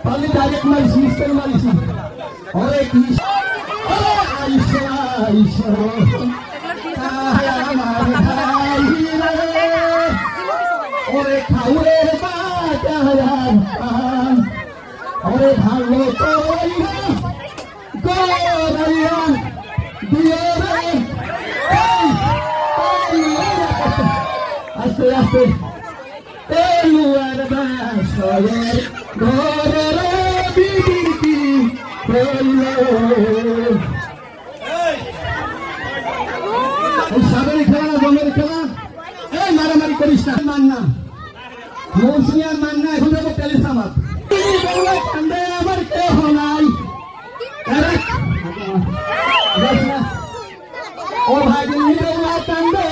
পালি ডাইরেক্ট মারিছি ইস্তেল মারিছি হরে কৃষ্ণ ওরে খাউরে ওরে ভালো আস্তে আস্তে সাগরের খেলা না জমের খেলা এই মারামারি করিস না মান না মৌসুমিয়ার মান না এখন যাবো প্যালেস আমার আমার কেহ নাই ও ভাগিনী কান্দে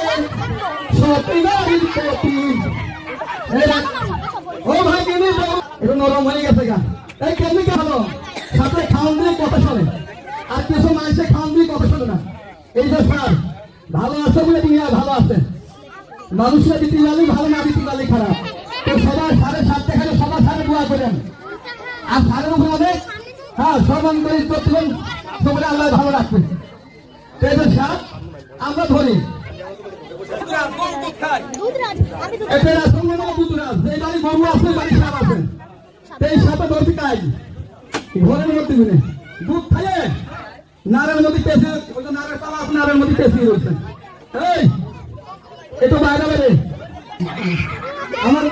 সতীনারীর প্রতি ও ভাগিনী একটু নরম হয়ে গেছে গা এই কেমনি হলো সাথে খাওয়ান দিয়ে কথা শোনে আর কিছু মানুষের খাওয়ান দিয়ে কথা শোনে না এই যে স্যার ভালো আছে বলে দুনিয়া ভালো আছে মানুষরা দিতে গেলেই ভালো না দিতে গেলেই খারাপ তো সবার সাড়ে সাতটা খেলে সবার সাড়ে দোয়া করেন আর সাড়ের উপর অনেক হ্যাঁ সম্মান করে করতেন সবাই আল্লাহ ভালো রাখবেন তো স্যার আমরা ধরি এদের আসলে না দুধরাজ যে বাড়ি গরু আছে বাড়ি সাপ আছে এই সাপে ধরতে কাজ ঘরের মধ্যে দিনে দুধ খাইয়ে নারের মধ্যে পেঁচে ওই যে নারের পালা আছে নারের মধ্যে পেঁচিয়ে রয়েছে এই একটু বাইরে বাইরে আমার